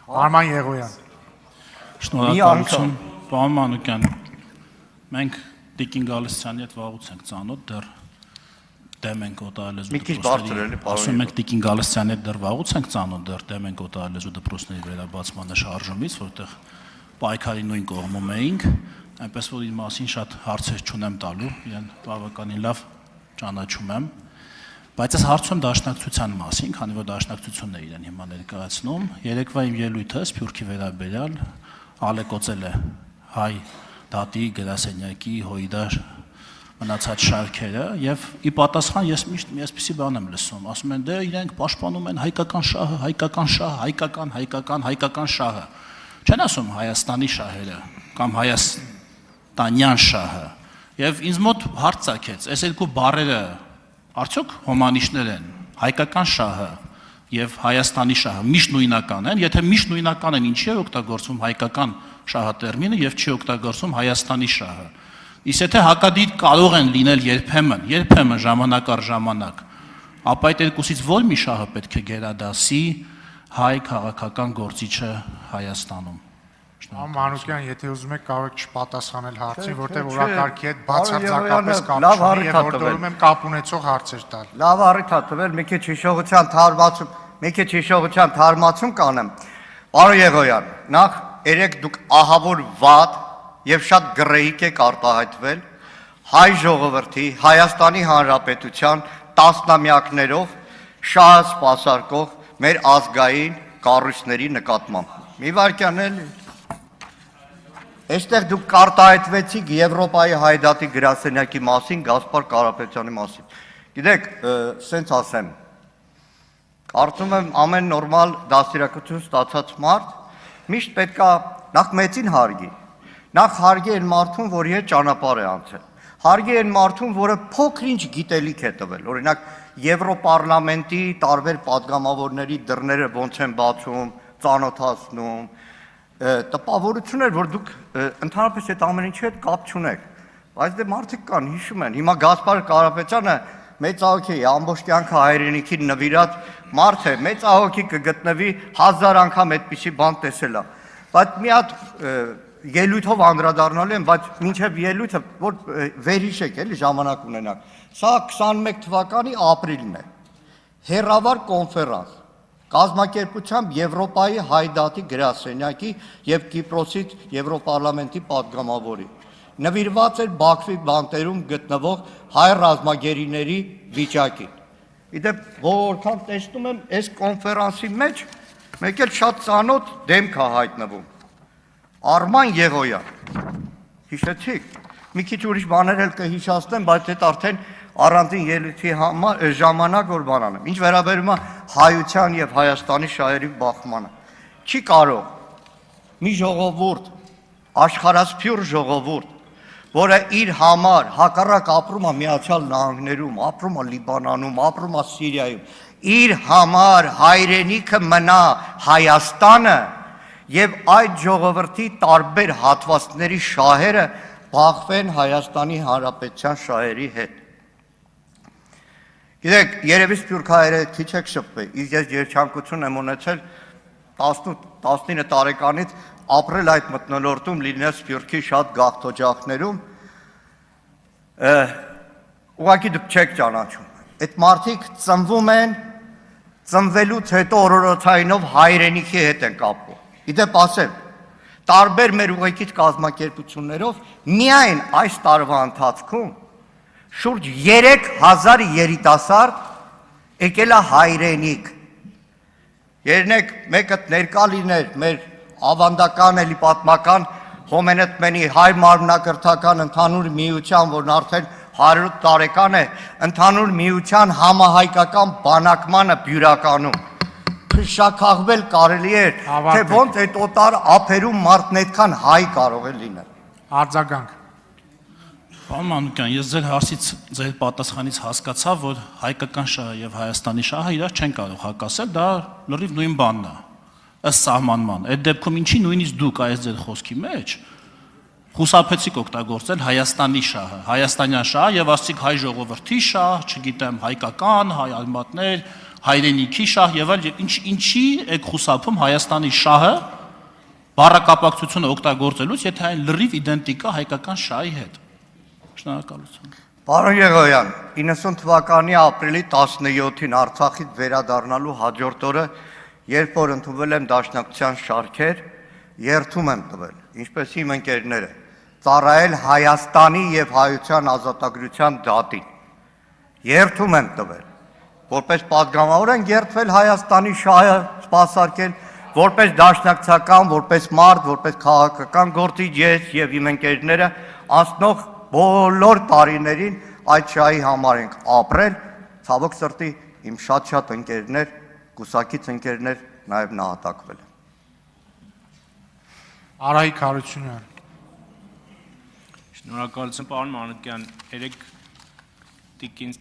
Արման Եղոյան։ Շնորհակալություն, պարոն Մանուկյան, մենք Տիկին Գալստյանի հետ վաղուց ենք ծանոթ, դեռ դեմ ենք օտարալեզու դպրոցների, ասում ենք Տիկին Գալստյանի հետ դեռ վաղուց ենք ծանոթ, դեռ դեմ ենք օտարալեզու դպրոցների վերաբացման շարժումից, որտեղ պայքարի նույն կողմում էինք, այնպես որ իր մասին շատ հարցեր չունեմ տալու, իրեն բավականին լավ ճանաչում եմ, բայց այս հարցում դաշնակցության մասին, քանի որ դաշնակցությունն է իրեն հիմա ներկայացնում, երեկվա իմ ելույթը Սփյուռքի վերաբերյալ ալեկոծել է հայ դատի, գրասենյակի, հույդար մնացած շարքերը եւ ի պատասխան ես միշտ այսպիսի բան եմ լսում, ասում են դե իրենք պաշտպանում են հայկական շահը, հայկական շահը, հայկական շահը։ Չեն ասում Հայաստանի շահերը կամ հայաստանյան շահը։ Եվ ինձ մոտ հարց ծագեց, այս երկու բառերը արդյոք հոմանիշներ են, հայկական շահը եւ Հայաստանի շահը միշտ նույնական են, եթե միշտ նույնական են, ինչի է օգտագործվում հայկական շահը տերմինը եւ չի օգտագործվում Հայաստանի շահը։ Իսկ եթե հակադիր կարող են լինել երբեմն ժամանակ առ ժամանակ, ապա այդ երկուսից ո՞ր մի շահը պետք է գերադասի հայ քաղաքական գործիչը Հայաստանում։ Մանուկյան, եթե ուզում եք կարող եք չպատասխանել հարցին, որտեղ օրակարգի հետ բացարձակապես կապ չունի եւ հորդորում եմ կապ ունեցող հարցեր տալ։ Լավ առիթ ա տվել, մի քիչ հիշողության թարմացում կանեմ։ Պարոն Եղոյան, նախ երեք դուք ահավոր վատ եւ շատ գրեհիկ եք արտահայտվել հայ ժողովրդի, Հայաստանի Հանրապետության տասնամյակներով շահը սպասարկող մեր ազգային կառույցների նկատմամբ։ Մի վարքյան էլի։ Այստեղ դուք կարտահայտվեցիք Եվրոպայի հայդատի գրասենյակի մասին, Գասպար Կարապետյանի մասին։ Գիտեք, սենց ասեմ, կարծում եմ ամեն նորմալ դաստիարակություն ստացած մարդ միշտ պետքա նախ մեծին հարգի, նախ հարգի այն մարդուն, որի հետ ճանապարհ է անցել, հարգի այն մարդուն, որը փոքր-ինչ գիտելիք է տվել, օրինակ Եվրոպարլամենտի տարբեր պատգամավորների դռները ոնց են բացում, ծանոթացնում, տպավորություն էր, որ դուք ընդհանրապես այդ ամեն ինչի հետ կապ չունեք, բայց դե մարդիկ կան, հիշում են, հիմա Գասպար Կարապետյանը մեծահոգի է, ամբողջ կյանքը հայրենիքին նվիրած մարդ է, մեծահոգի կգտնվի 1000 անգամ այդպիսի բան տեսել է, բայց մի հատ ելույթով անդրադառնալու եմ, բայց մինչև ելույթը, որ վերհիշեք, էլի ժամանակ ունենաք, սա 21 թվականի ապրիլն է, հեռավար կոնֆերանս, կազմակերպությամբ Եվրոպայի հայդատի գրասենյակի եւ Կիպրոսից Եվրոպարլամենտի պատգամավորի։ Նվիրված էր Բաքվի բանտերում գտնվող հայ ռազմագերիների վիճակին։ Իդեպ որքան տեսնում եմ այս կոնֆերանսի մեջ մեկ էլ շատ ծանոթ դեմք է հայտնվում։ Արման Եղոյան։ Հիշեցիք։ Մի քիչ ուրիշ բաներ էլ կհիշացնեմ, բայց այդ արդեն առանձին ելույթի ժամանակ որ բան անեմ։ Ինչ վերաբերում է հայության եւ Հայաստանի շահերի բախմանը, չի կարող մի ժողովուրդ, աշխարհասփյուռ ժողովուրդ, որը իր համար հակառակ ապրում է Միացյալ Նահանգներում, ապրում է Լիբանանում, ապրում է Սիրիայում, իր համար հայրենիքը մնա Հայաստանը եւ այդ ժողովրդի տարբեր հատվածների շահերը բախվեն Հայաստանի Հանրապետության շահերի հետ։ Գիտեք, երևի սփյուռքահայերը քիչ եք շփվել, իսկ ես երջանկություն եմ ունեցել 18-19 տարեկանից ապրել այդ մթնոլորտում, լինել Սփյուռքի շատ գաղթօջախներում, ուղղակի դուք չեք ճանաչում։ Այդ մարդիկ ծնվում են, ծնվելուց հետո օրորոցայինով հայրենիքի հետ են կապվում։ Իդեպ ասեմ, տարբեր մեր ուղեկից կազմակերպություններով միայն այս տարվա ընթացքում շուրջ 3000 երիտասարդ եկել է հայրենիք։ Երնեք մեկը ներկա լիներ մեր ավանդական էլի պատմական Հոմենեթմենի հայ մարմնակրթական ընդհանուր միության, որն արդեն 100 տարեկան է, ընդհանուր միության համահայկական բանակմանը Բյուրականում։ Փշաքաղվել կարելի է, թե ոնց այդ օտար ափերում մարդն այդքան հայ կարող է լինել։ Արձագանք։ Պարոն Մանուկյան, ես ձեր հարցից, ձեր պատասխանից հասկացա, որ հայկական շահը եւ Հայաստանի շահը իրար չեն կարող հակասել, դա լրիվ նույն բանն է, ըստ սահմանման։ Այդ դեպքում ինչի նույնիսկ դուք այս ձեր խոսքի մեջ խուսափեցիք օգտագործել Հայաստանի շահը, հայաստանյան շահը եւ ասցիք հայ ժողովրդի շահ, չգիտեմ, հայկական, հայ արմատներ, հայրենիքի շահ եւ այլ ինչի եք խուսափում Հայաստանի շահը բառակապակցությունը օգտագործելուց, եթե այն լրիվ իդենտիկ է հայկական շահի հետ։ Շնորհակալություն։ Պարոն Եղոյան, 90 թվականի ապրիլի 17-ին Արցախից վերադառնալու հաջորդ օրը, երբ որ ընդունվել եմ դաշնակցության շարքեր, երթում եմ տվել, ինչպես իմ ընկերները, ծառայել Հայաստանի եւ հայության ազատագրության դատին։ Երթում եմ տվել, որպես պատգամավոր են երթվել Հայաստանի շահը սպասարկել, որպես դաշնակցական, որպես մարդ, որպես քաղաքական գործիչ ես եւ իմ ընկերները անցնող բոլոր տարիներին այդ շահի համար ենք ապրել, ցավոք սրտի իմ շատ ընկերներ, կուսակից ընկերներ նաեւ նահատակվել են։ Արայիկ Հարությունյան։ Շնորհակալություն, պարոն Մանուկյան, երեք տիկին